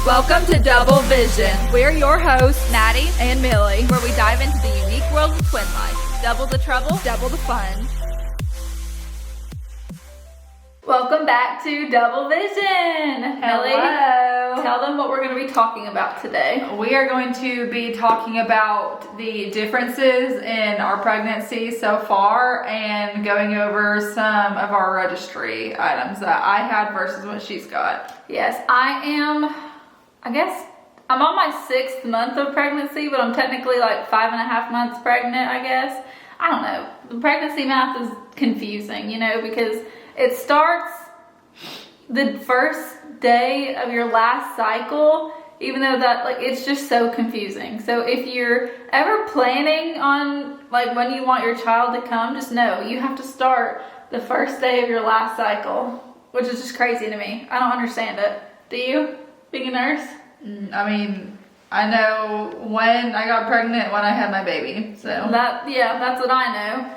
Welcome to Double Vision. We're your hosts, Maddie and Millie, where we dive into the unique world of twin life. Double the trouble, double the fun. Welcome back to Double Vision. Millie, Hello. tell them what we're going to be talking about today. We are going to be talking about the differences in our pregnancy so far and going over some of our registry items that I had versus what she's got. Yes, I guess I'm on my 6th month of pregnancy, but I'm technically like 5.5 months pregnant, I guess. I don't know. The pregnancy math is confusing, because it starts the first day of your last cycle, even though it's just so confusing. So if you're ever planning on when you want your child to come, just know you have to start the first day of your last cycle, which is just crazy to me. I don't understand it. Do you, being a nurse? I know when I got pregnant, when I had my baby, so. That's what I know.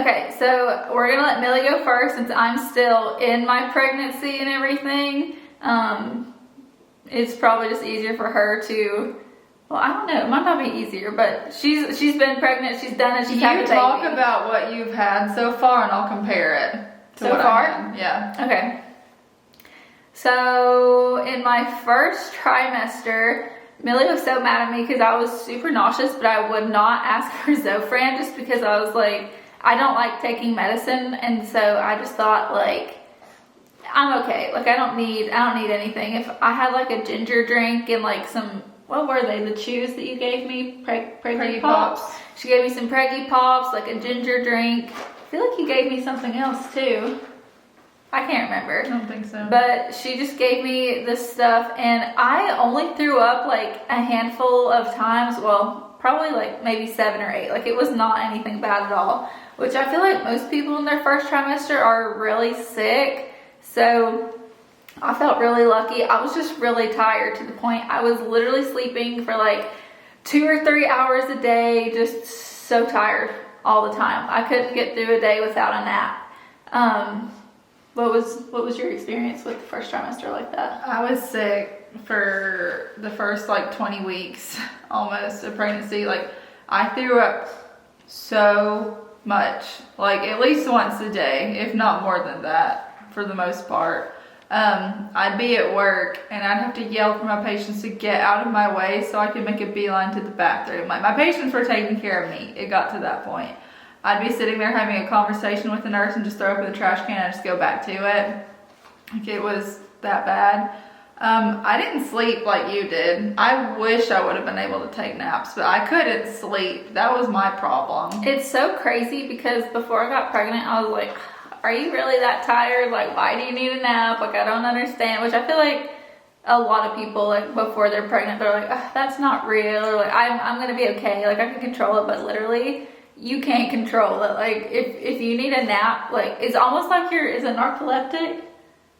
Okay, so we're gonna let Millie go first since I'm still in my pregnancy and everything. It's probably just easier for her to, I don't know, it might not be easier, but she's been pregnant, she's done it, she's had a baby. You talk about what you've had so far and I'll compare it to what I had. Yeah. Okay. So in my first trimester, Millie was so mad at me because I was super nauseous, but I would not ask for Zofran just because I was like, I don't like taking medicine, and so I just thought I'm okay. I don't need anything. If I had a ginger drink and some, what were they? The chews that you gave me, Preggy Pops. She gave me some Preggy Pops, a ginger drink. I feel like you gave me something else too. I can't remember. I don't think so. But she just gave me this stuff, and I only threw up a handful of times. Well, probably maybe 7 or 8. It was not anything bad at all, which I feel like most people in their first trimester are really sick. So I felt really lucky. I was just really tired to the point I was literally sleeping for 2 or 3 hours a day, just so tired all the time. I couldn't get through a day without a nap. What was your experience with the first trimester like that? I was sick for the first 20 weeks almost of pregnancy. I threw up so much, at least once a day, if not more than that for the most part. I'd be at work and I'd have to yell for my patients to get out of my way so I could make a beeline to the bathroom. My patients were taking care of me. It got to that point. I'd be sitting there having a conversation with the nurse and just throw up in the trash can and just go back to it. It was that bad. I didn't sleep like you did. I wish I would have been able to take naps, but I couldn't sleep. That was my problem. It's so crazy because before I got pregnant, I was like, are you really that tired? Why do you need a nap? I don't understand. Which I feel like a lot of people, before they're pregnant, they're like, oh, that's not real. Or I'm going to be okay. I can control it, but literally you can't control it. If you need a nap, it's almost like is a narcoleptic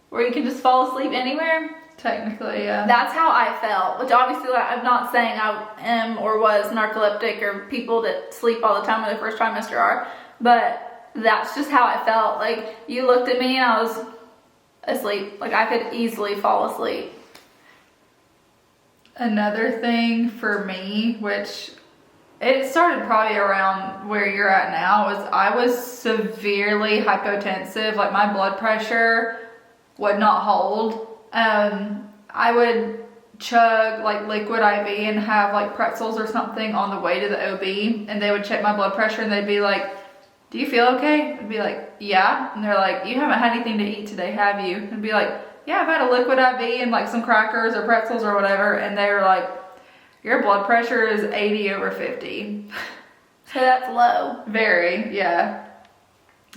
where you can just fall asleep anywhere. Technically, yeah. That's how I felt, which obviously I'm not saying I am or was narcoleptic, or people that sleep all the time in their first trimester are, but that's just how I felt. You looked at me and I was asleep. I could easily fall asleep. Another thing for me, which it started probably around where you're at now, was I was severely hypotensive. My blood pressure would not hold. I would chug liquid IV and have pretzels or something on the way to the OB, and they would check my blood pressure and they'd be like, do you feel okay? I'd be like, yeah. And they're like, you haven't had anything to eat today, have you? I'd be like, yeah, I've had a liquid IV and some crackers or pretzels or whatever. And they were like, your blood pressure is 80/50. So that's low. Very, yeah.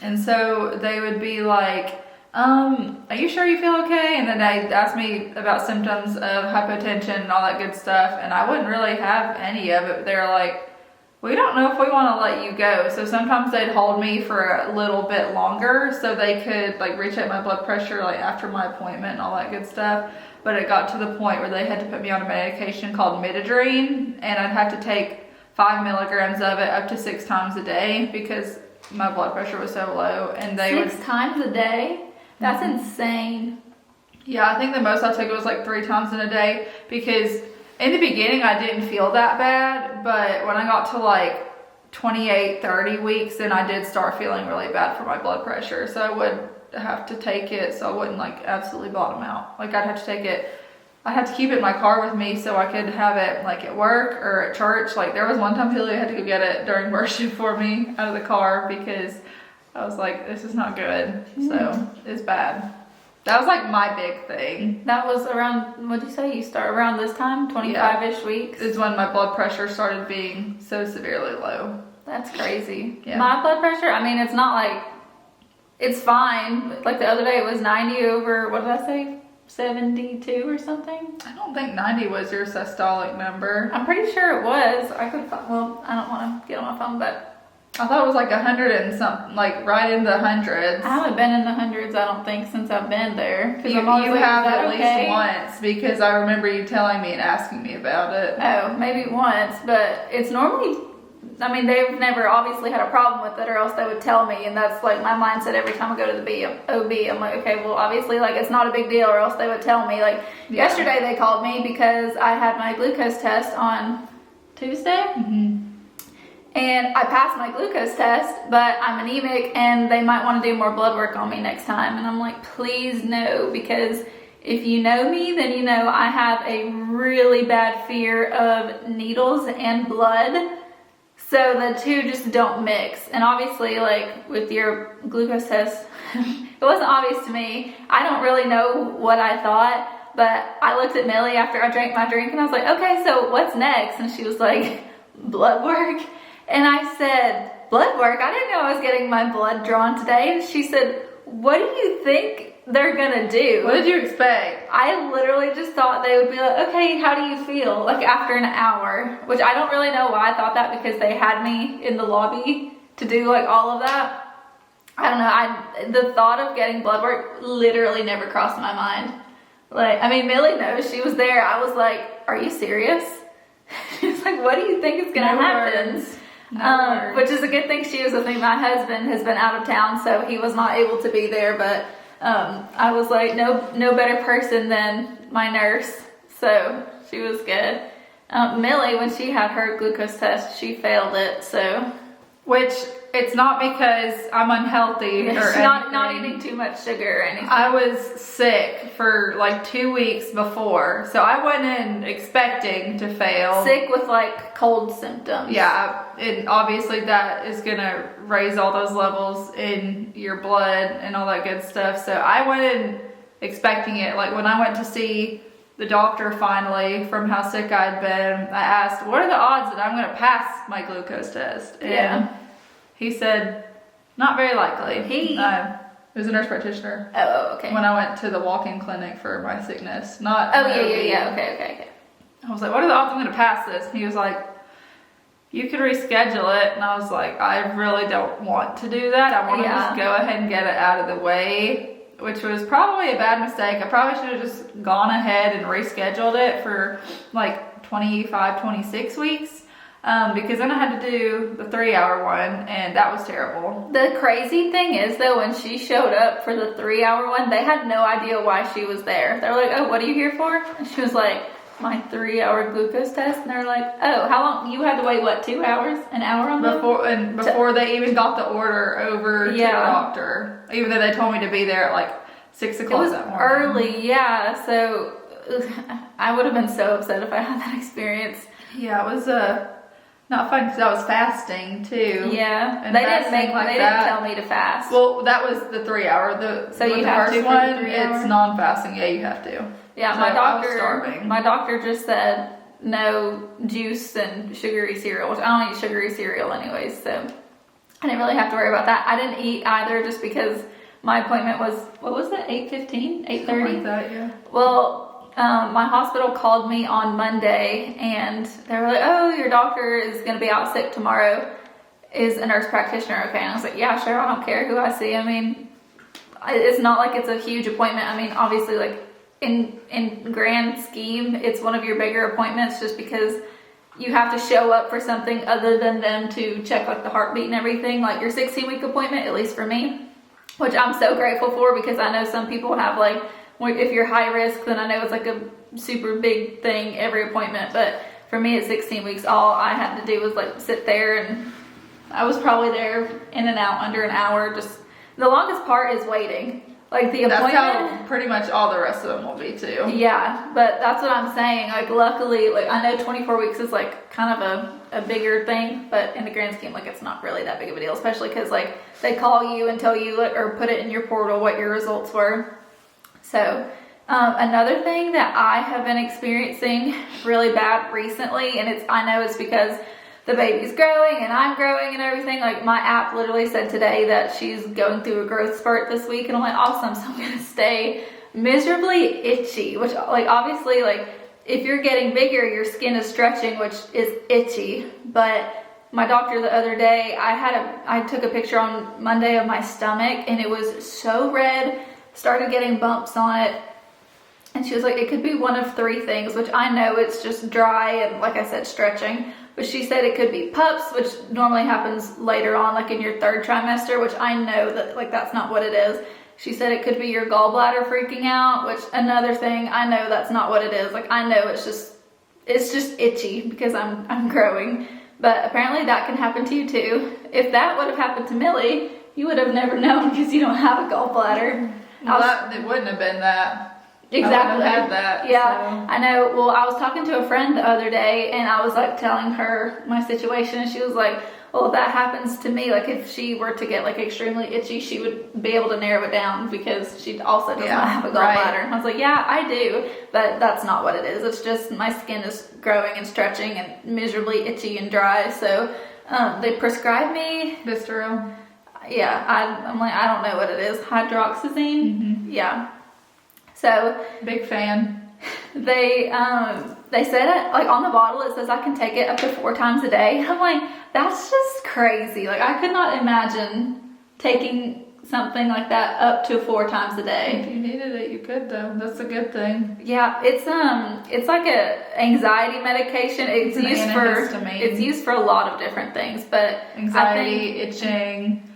And so they would be like, are you sure you feel okay? And then they'd ask me about symptoms of hypotension and all that good stuff. And I wouldn't really have any of it. They're like, we don't know if we want to let you go. So sometimes they'd hold me for a little bit longer so they could recheck my blood pressure after my appointment and all that good stuff. But it got to the point where they had to put me on a medication called midodrine, and I'd have to take 5 milligrams of it up to 6 times a day because my blood pressure was so low. And they 6 times a day? That's insane. Yeah, I think the most I took it was like 3 times in a day, because in the beginning I didn't feel that bad, but when I got to like 28, 30 weeks, then I did start feeling really bad for my blood pressure. So I would have to take it so I wouldn't like absolutely bottom out. Like I'd have to take it, I had to keep it in my car with me so I could have it like at work or at church. Like there was one time Julia had to go get it during worship for me out of the car because I was like, this is not good. So it's bad. That was like my big thing. That was around, what'd you say? You start around this time, 25-ish weeks? Is when my blood pressure started being so severely low. That's crazy. Yeah. My blood pressure, I mean, it's not like, it's fine. Like the other day it was 90 over, what did I say? 72 or something? I don't think 90 was your systolic number. I'm pretty sure it was. I could, well, I don't want to get on my phone, but I thought it was like 100 and something, like right in the hundreds. I haven't been in the hundreds, I don't think, since I've been there. You have at least once, because I remember you telling me and asking me about it. Oh, maybe once, but it's normally, I mean, they've never obviously had a problem with it, or else they would tell me, and that's like my mindset every time I go to the OB. I'm like, okay, well, obviously, like, it's not a big deal, or else they would tell me. Like, yesterday they called me because I had my glucose test on Tuesday. And I passed my glucose test, but I'm anemic and they might want to do more blood work on me next time. And I'm like, please no, because if you know me, then you know I have a really bad fear of needles and blood. So the two just don't mix. And obviously, like with your glucose test, it wasn't obvious to me. I don't really know what I thought, but I looked at Millie after I drank my drink and I was like, okay, so what's next? And she was like, blood work. And I said, blood work? I didn't know I was getting my blood drawn today. And she said, what do you think they're gonna do? What did you expect? I literally just thought they would be like, okay, how do you feel? Like after an hour, which I don't really know why I thought that, because they had me in the lobby to do like all of that. I don't know, the thought of getting blood work literally never crossed my mind. Like, I mean, Millie knows, she was there. I was like, are you serious? She was like, what do you think is gonna happen? Words. Which is a good thing she was with me. My husband has been out of town, so he was not able to be there, but I was like, no better person than my nurse, so she was good. Millie, when she had her glucose test, she failed it, so. Which, it's not because I'm unhealthy or anything. Not eating too much sugar or anything. I was sick for like 2 weeks before, so I went in expecting to fail. Sick with like cold symptoms. Yeah, and obviously that is gonna raise all those levels in your blood and all that good stuff. So I went in expecting it. Like when I went to see the doctor finally from how sick I'd been, I asked, what are the odds that I'm gonna pass my glucose test? And he said, not very likely. It was a nurse practitioner. Oh, okay. When I went to the walk-in clinic for my sickness. Not. Oh, yeah. Okay. I was like, what are the odds I'm gonna pass this? And he was like, you could reschedule it. And I was like, I really don't want to do that. I want to just go ahead and get it out of the way, which was probably a bad mistake. I probably should have just gone ahead and rescheduled it for like 25, 26 weeks. Because then I had to do the 3-hour one, and that was terrible. The crazy thing is, though, when she showed up for the 3-hour one, they had no idea why she was there. They're like, oh, what are you here for? And she was like, my 3-hour glucose test. And they're like, oh, how long? You had to wait, what, 2 hours? An hour on that? Before they even got the order over to the doctor. Even though they told me to be there at like 6 o'clock that morning. Early, yeah. So I would have been so upset if I had that experience. Yeah, it was not fun because I was fasting too. Yeah, and they didn't tell me to fast. Well, that was the 3-hour. So you have to for the 3 hour? It's non-fasting. Yeah, you have to. Yeah, so my doctor just said no juice and sugary cereal, which I don't eat sugary cereal anyways, so I didn't really have to worry about that. I didn't eat either just because my appointment was, what was it, 8:15, 8:30? Something like that, yeah. Well, my hospital called me on Monday and they were like, oh, your doctor is going to be out sick tomorrow. Is a nurse practitioner okay? And I was like, yeah, sure, I don't care who I see. I mean, it's not like it's a huge appointment. I mean, obviously, like, in grand scheme, it's one of your bigger appointments just because you have to show up for something other than them to check like the heartbeat and everything, like your 16-week appointment, at least for me, which I'm so grateful for because I know some people have like if you're high risk, then I know it's like a super big thing every appointment. But for me at 16 weeks, all I had to do was like sit there, and I was probably there in and out under an hour. Just the longest part is waiting. Like the appointment. That's how pretty much all the rest of them will be too. Yeah, but that's what I'm saying. Like luckily, like I know 24 weeks is like kind of a bigger thing, but in the grand scheme, like it's not really that big of a deal, especially because like they call you and tell you like, or put it in your portal what your results were. So another thing that I have been experiencing really bad recently, and I know it's because the baby's growing and I'm growing and everything. Like my app literally said today that she's going through a growth spurt this week, and I'm like, awesome. So I'm gonna stay miserably itchy, which like obviously like if you're getting bigger, your skin is stretching, which is itchy. But my doctor the other day, I took a picture on Monday of my stomach, and it was so red, started getting bumps on it. And she was like, it could be one of three things, which I know it's just dry and like I said, stretching. But she said it could be PUPS, which normally happens later on, like in your third trimester, which I know that like that's not what it is. She said it could be your gallbladder freaking out, which another thing, I know that's not what it is. Like I know it's just itchy because I'm growing. But apparently that can happen to you too. If that would have happened to Millie, you would have never known because you don't have a gallbladder. Well, it wouldn't have been that. Exactly. I had that. Yeah, so. I know. Well, I was talking to a friend the other day, and I was like telling her my situation, and she was like, well, if that happens to me, like if she were to get like extremely itchy, she would be able to narrow it down because she also does not have a gallbladder. Right. And I was like, yeah, I do, but that's not what it is. It's just my skin is growing and stretching and miserably itchy and dry. So they prescribed me Visceral. Yeah, I'm like, I don't know what it is. Hydroxyzine. Mm-hmm. Yeah. So big fan. They said it like on the bottle. It says I can take it up to 4 times a day. I'm like, that's just crazy. Like I could not imagine taking something like that up to 4 times a day. If you needed it, you could though. That's a good thing. Yeah, it's like a anxiety medication. It's used for a lot of different things, but anxiety, itching.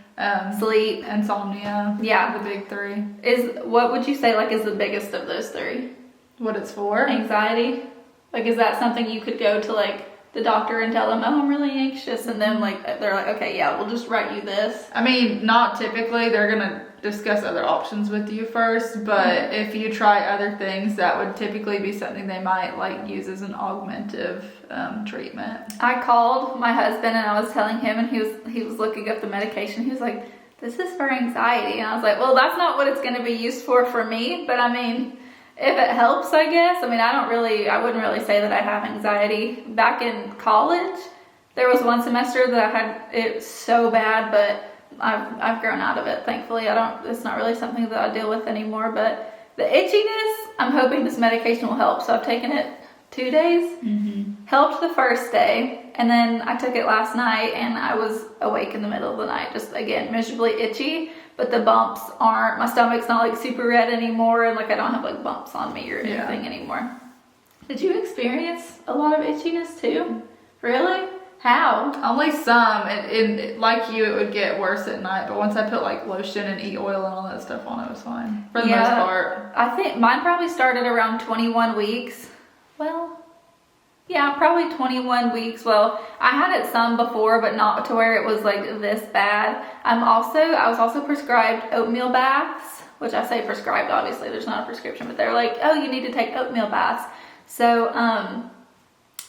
Sleep, insomnia. Yeah, the big 3. What would you say like is the biggest of those 3? What it's for? Anxiety. Like, is that something you could go to like the doctor and tell them, oh, I'm really anxious, and then like they're like, okay, yeah, we'll just write you this? I mean, not typically. They're gonna discuss other options with you first, but if you try other things, that would typically be something they might like use as an augmentative treatment. I called my husband and I was telling him, and he was looking up the medication. He was like, this is for anxiety, and I was like, well, that's not what it's going to be used for me, but I mean, if it helps, I guess. I mean, I wouldn't really say that I have anxiety. Back in college, there was one semester that I had it so bad, but I've grown out of it, thankfully. It's not really something that I deal with anymore, but the itchiness, I'm hoping this medication will help. So I've taken it 2 days, helped the first day, and then I took it last night and I was awake in the middle of the night, just again, miserably itchy, but the bumps my stomach's not like super red anymore, and like I don't have like bumps on me or anything anymore. Did you experience a lot of itchiness too? Really? How? Only some. Like you, it would get worse at night, but once I put like lotion and oil and all that stuff on, it was fine for the most part. I think mine probably started around 21 weeks. Well, yeah, probably 21 weeks. Well, I had it some before, but not to where it was like this bad. I was also prescribed oatmeal baths, which I say prescribed, obviously there's not a prescription, but they're like, oh, you need to take oatmeal baths. So,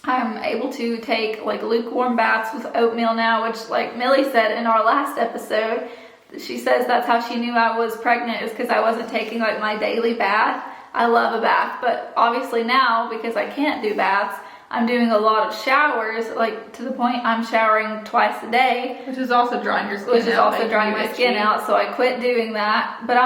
I'm able to take like lukewarm baths with oatmeal now, which like Millie said in our last episode, she says that's how she knew I was pregnant, is because I wasn't taking like my daily bath. I love a bath, but obviously now because I can't do baths, I'm doing a lot of showers, like to the point I'm showering twice a day. Which is also drying your skin out. Which is also drying my skin out, so I quit doing that. But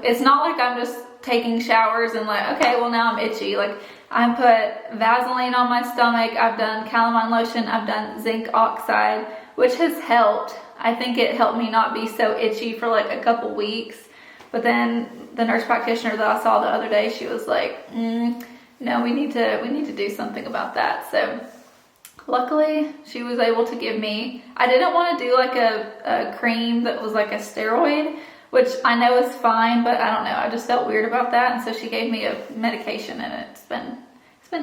it's not like I'm just taking showers and like, okay, well now I'm itchy. Like I put Vaseline on my stomach, I've done calamine lotion, I've done zinc oxide, which has helped. I think it helped me not be so itchy for like a couple weeks. But then the nurse practitioner that I saw the other day, she was like, no, we need to do something about that. So luckily she was able to give me, I didn't want to do like a cream that was like a steroid, which I know is fine, but I don't know. I just felt weird about that, and so she gave me a medication, and it's been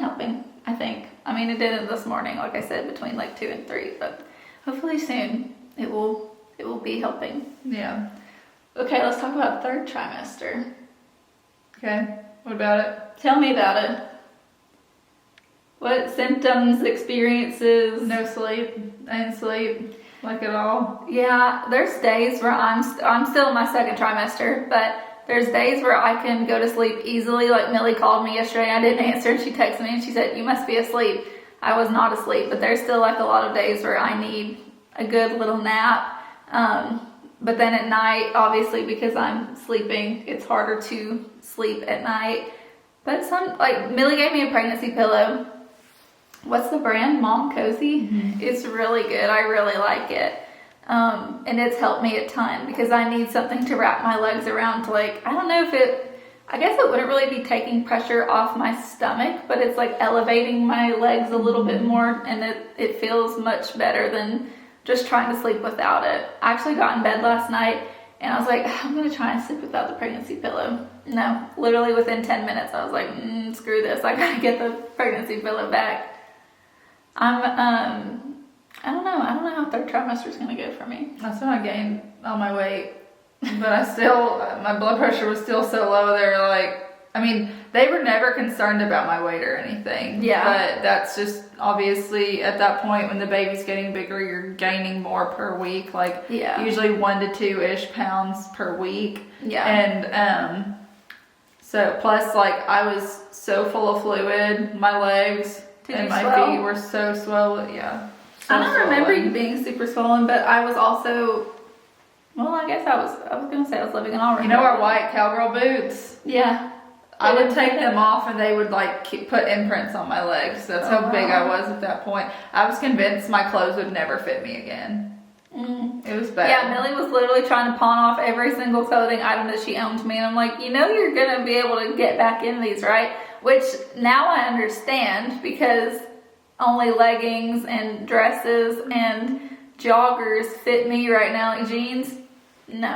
helping, I think. I mean, it didn't this morning, like I said, between like 2 and 3, but hopefully soon it will be helping. Yeah. Okay, let's talk about third trimester. Okay. What about it? Tell me about it. What symptoms, experiences? No sleep. I didn't sleep like at all. Yeah, there's days where I'm still in my second trimester, but there's days where I can go to sleep easily. Like Millie called me yesterday, I didn't answer, and she texted me and she said, "You must be asleep." I was not asleep, but there's still like a lot of days where I need a good little nap. But then at night, obviously, because I'm sleeping, it's harder to sleep at night. But Millie gave me a pregnancy pillow. What's the brand? Mom Cozy. Mm-hmm. It's really good. I really like it. And it's helped me a ton because I need something to wrap my legs around to I don't know if I guess it wouldn't really be taking pressure off my stomach, but it's like elevating my legs a little bit more, and it feels much better than just trying to sleep without it. I actually got in bed last night and I was like, I'm gonna try and sleep without the pregnancy pillow. No, literally within 10 minutes, I was like, screw this. I gotta get the pregnancy pillow back. I don't know how third trimester is gonna go for me. That's when I gained all my weight, but my blood pressure was still so low. They were like, they were never concerned about my weight or anything. Yeah. But that's just obviously at that point when the baby's getting bigger, you're gaining more per week. Usually 1 to 2-ish pounds per week. Yeah. And so plus I was so full of fluid, my legs and my feet were so swollen. Yeah. So I don't remember you being super swollen, but I was also, I guess I was gonna say I was living in all. You know our white cowgirl boots? Yeah. I would take them off and they would put imprints on my legs. That's how big I was at that point. I was convinced my clothes would never fit me again. It was bad. Yeah, Millie was literally trying to pawn off every single clothing item that she owned to me, and I'm like, you're gonna be able to get back in these, right? Which now I understand, because only leggings and dresses and joggers fit me right now. Like jeans, no,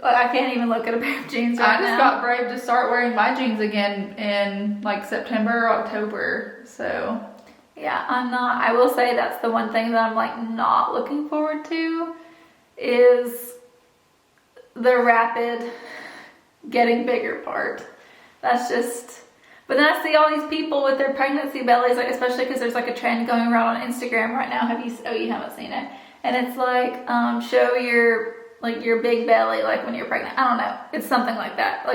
I can't even look at a pair of jeans right now. I just got brave to start wearing my jeans again in September or October, so. Yeah, I will say that's the one thing that I'm not looking forward to is the rapid getting bigger part. That's just, but then I see all these people with their pregnancy bellies, especially because there's a trend going around on Instagram right now. You haven't seen it. And it's show your big belly when you're pregnant. I don't know. It's something like that.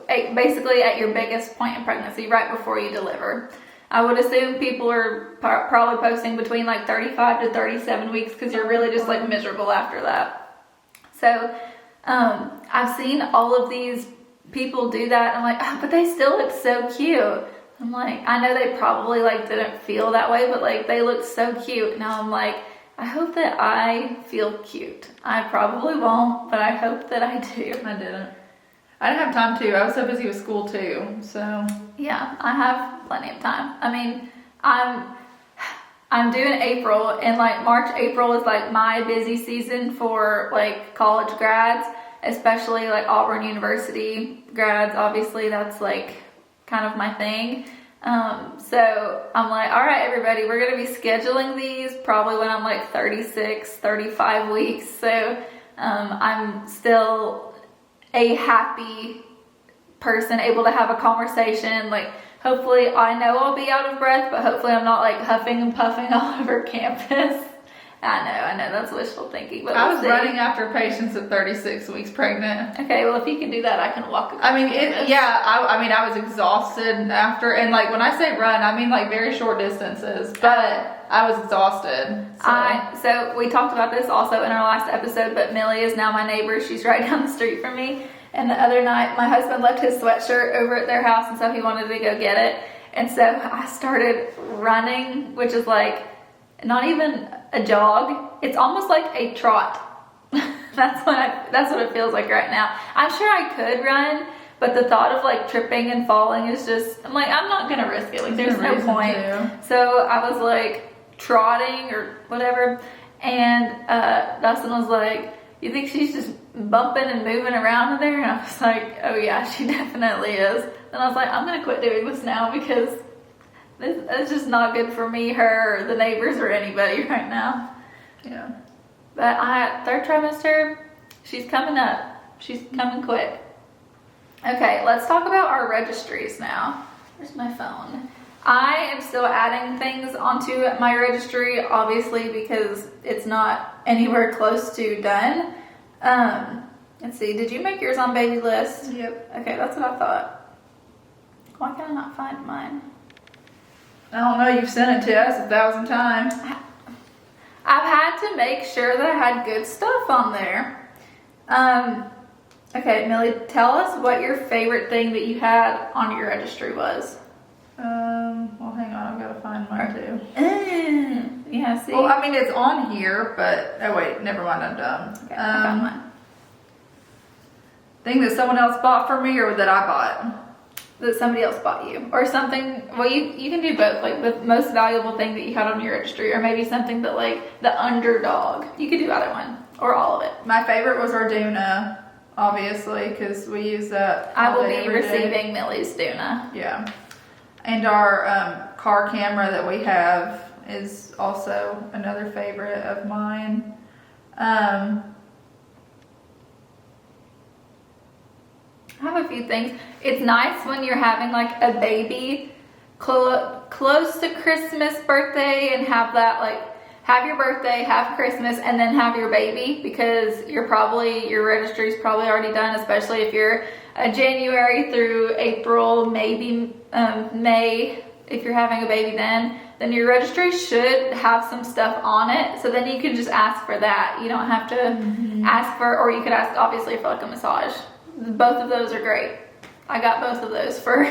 Basically at your biggest point in pregnancy, right before you deliver. I would assume people are probably posting between 35 to 37 weeks because you're really just miserable after that. So I've seen all of these people do that. I'm like, but they still look so cute. I'm like, I know they probably didn't feel that way, but they look so cute. Now I'm like, I hope that I feel cute. I probably won't, but I hope that I do. I didn't. I didn't have time to. I was so busy with school too, so. Yeah, I have plenty of time. I'm due in April, and March, April is my busy season for college grads, especially Auburn University grads. Obviously, that's kind of my thing. So I'm all right, everybody, we're going to be scheduling these probably when I'm 36, 35 weeks. So I'm still a happy person, able to have a conversation. Hopefully, I know I'll be out of breath, but hopefully I'm not huffing and puffing all over campus. I know, that's wishful thinking. But I was running after patients at 36 weeks pregnant. Okay, well, if you can do that, I can walk. I was exhausted after, and when I say run, I mean very short distances, but I was exhausted. So we talked about this also in our last episode, but Millie is now my neighbor. She's right down the street from me. And the other night, my husband left his sweatshirt over at their house, and so he wanted to go get it. And so I started running, which is not even a jog. It's almost like a trot. That's what it feels like right now. I'm sure I could run, but the thought of tripping and falling is just, I'm not gonna risk it. There's no point. So I was trotting or whatever, and Dustin was you think she's just bumping and moving around in there? And I was like, oh yeah, she definitely is. And I was like, I'm gonna quit doing this now because it's just not good for me, her, or the neighbors, or anybody right now. Yeah. But third trimester, she's coming up. She's coming quick. Okay, let's talk about our registries now. Where's my phone? I am still adding things onto my registry, obviously, because it's not anywhere close to done. Let's see, did you make yours on baby list? Yep. Okay, that's what I thought. Why can I not find mine? I don't know, you've sent it to us 1,000 times. I've had to make sure that I had good stuff on there. Okay, Millie, tell us what your favorite thing that you had on your registry was. Well, hang on, I've got to find mine too. Yeah, see? Well, I mean, it's on here, but, oh wait, never mind, I'm dumb. Okay, I found mine. Thing that someone else bought for me or that I bought? That somebody else bought you. Or something, well, you can do both, like the most valuable thing that you had on your registry, or maybe something that like the underdog. You could do either one, or all of it. My favorite was our Duna, obviously, because we use that I all will day, be every day. receiving Millie's Duna. Yeah. And our car camera that we have is also another favorite of mine. I have a few things. It's nice when you're having like a baby close to Christmas, birthday, and have that like have your birthday, have Christmas, and then have your baby, because your registry's probably already done, especially if you're January through April, maybe May, if you're having a baby then your registry should have some stuff on it, so then you can just ask for that. You don't have to ask for, or you could ask obviously for like a massage. Both of those are great. I got both of those for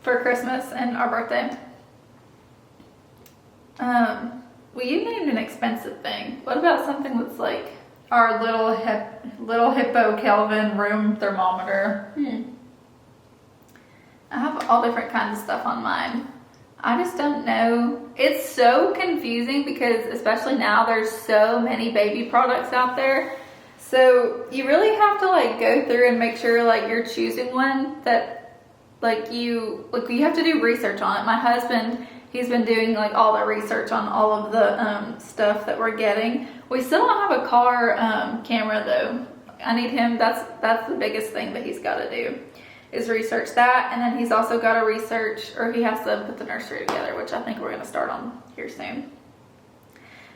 Christmas and our birthday. Well, you named an expensive thing. What about something that's like Our little Hippo Kelvin room thermometer. I have all different kinds of stuff on mine. I just don't know. It's so confusing because especially now there's so many baby products out there. So you really have to like go through and make sure like you're choosing one that you have to do research on it. My husband, he's been doing like all the research on all of the stuff that we're getting. We still don't have a car camera though. I need him. That's the biggest thing that he's got to do, is research that. And then he's also got to research, or he has to put the nursery together, which I think we're going to start on here soon.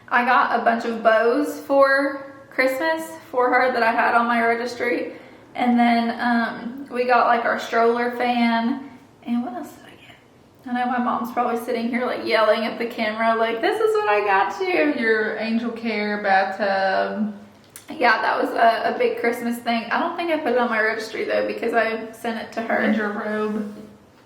I got a bunch of bows for Christmas for her that I had on my registry. And then we got like our stroller fan. And what else did I get? I know my mom's probably sitting here like yelling at the camera like, this is what I got you. Your angel care bathtub. Yeah, that was a big Christmas thing. I don't think I put it on my registry though, because I sent it to her. And your robe.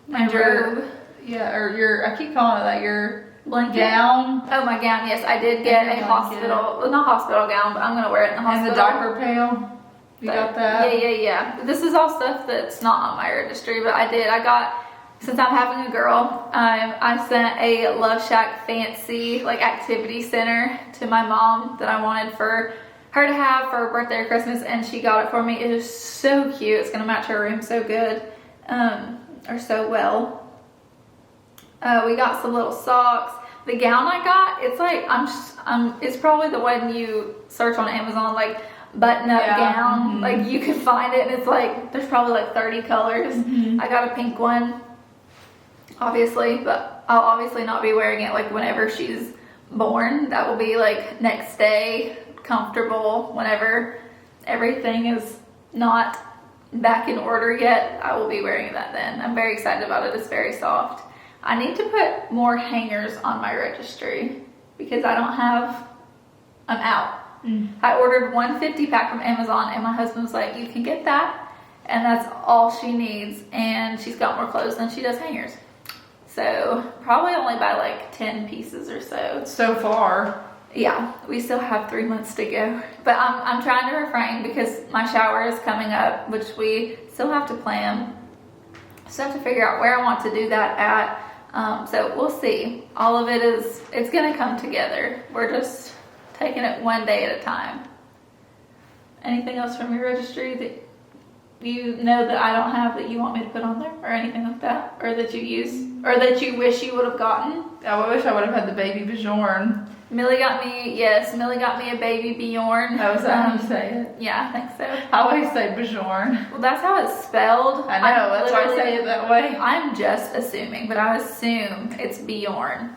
My robe. Yeah, or I keep calling it that, your Blanket. gown. Oh, my gown. Yes, I did get a hospital, well, not hospital gown, but I'm going to wear it in the hospital. And the diaper pail. You got that? Yeah. This is all stuff that's not on my registry, but I got, since I'm having a girl, I sent a Love Shack fancy like activity center to my mom that I wanted for her to have for her birthday or Christmas, and she got it for me. It is so cute. It's going to match her room so good, or so well. We got some little socks. The gown I got, it's like, it's probably the one you search on Amazon, like button-up gown. Like you can find it, and it's like, there's probably like 30 colors. I got a pink one, obviously, but I'll obviously not be wearing it like whenever she's born. That will be like next day, comfortable, whenever everything is not back in order yet. I will be wearing that then. I'm very excited about it. It's very soft. I need to put more hangers on my registry because I'm out. I ordered 150 pack from Amazon, and my husband was like, you can get that, and that's all she needs, and she's got more clothes than she does hangers. So probably only buy like 10 pieces or so. So far. Yeah, we still have 3 months to go, but I'm trying to refrain because my shower is coming up, which we still have to plan. Still have to figure out where I want to do that at. So we'll see. All of it's gonna come together. We're just taking it one day at a time. anything else from your registry that you know that I don't have that you want me to put on there, or anything like that, or that you use, or that you wish you would have gotten? I wish I would have had the baby Bjorn. Millie got me a baby Bjorn. Oh, is that how you say it? Yeah, I think so. I always say Bjorn. Well, that's how it's spelled. I know, that's why I say it that way. I'm just assuming, but I assume it's Bjorn.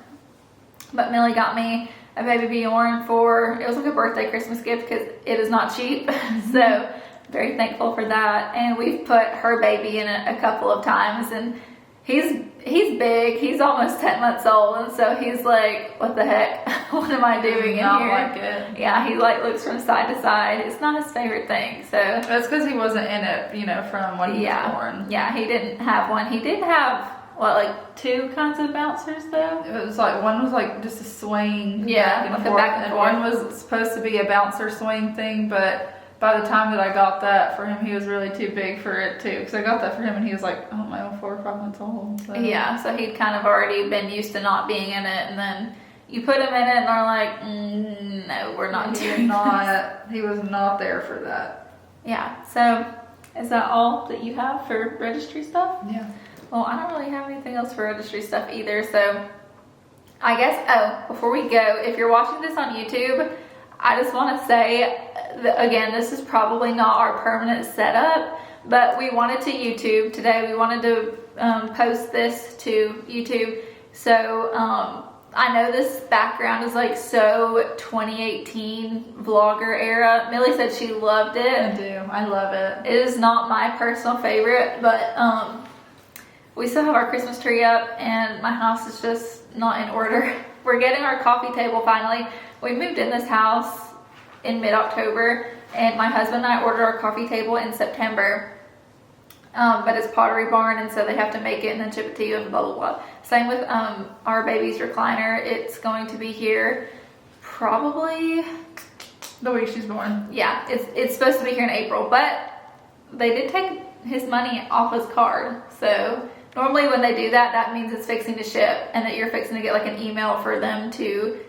But Millie got me a baby Bjorn it was like a birthday Christmas gift because it is not cheap. So very thankful for that. And we've put her baby in it a couple of times, and he's big. He's almost 10 months old, and so he's like, what the heck? What am I doing in here? Not like it. Yeah, he like looks from side to side. It's not his favorite thing. So that's because he wasn't in it, from when he was born. Yeah, he didn't have one. He did have like 2 kinds of bouncers though. It was like one was like just a swing. Yeah, back and forth, and one was supposed to be a bouncer swing thing, but by the time that I got that for him, he was really too big for it too. Because I got that for him and he was like, oh my, 4 or 5 months old. So. Yeah, so he'd kind of already been used to not being in it, and then you put him in it and they're like, no, we're not doing this. He was not there for that. Yeah, so is that all that you have for registry stuff? Yeah. Well, I don't really have anything else for registry stuff either, so I guess, before we go, if you're watching this on YouTube, I just want to say, again, this is probably not our permanent setup, but we wanted to YouTube today. We wanted to post this to YouTube. So I know this background is like so 2018 vlogger era. Millie said she loved it. I do. I love it. It is not my personal favorite, but we still have our Christmas tree up and my house is just not in order. We're getting our coffee table finally. We moved in this house in mid-October, and my husband and I ordered our coffee table in September. But it's Pottery Barn, and so they have to make it and then ship it to you and blah, blah, blah. Same with our baby's recliner. It's going to be here probably the week she's born. Yeah, it's supposed to be here in April, but they did take his money off his card. So normally when they do that, that means it's fixing to ship and that you're fixing to get like an email for them to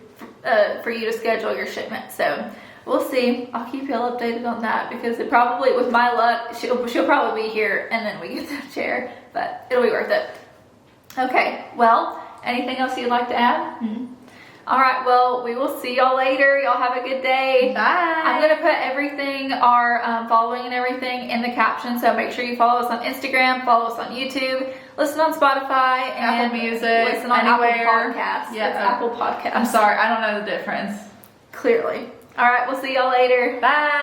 for you to schedule your shipment. So we'll see. I'll keep you all updated on that because it probably, with my luck, she'll probably be here and then we get the chair, but it'll be worth it. Okay, well, anything else you'd like to add? All right, well, we will see y'all later. Y'all have a good day. Bye. I'm going to put everything, our following and everything in the caption, so make sure you follow us on Instagram, follow us on YouTube, listen on Spotify, and Apple Music, listen on anywhere. Apple Podcasts. Yeah, it's Apple Podcasts. I'm sorry, I don't know the difference. Clearly. All right, we'll see y'all later. Bye.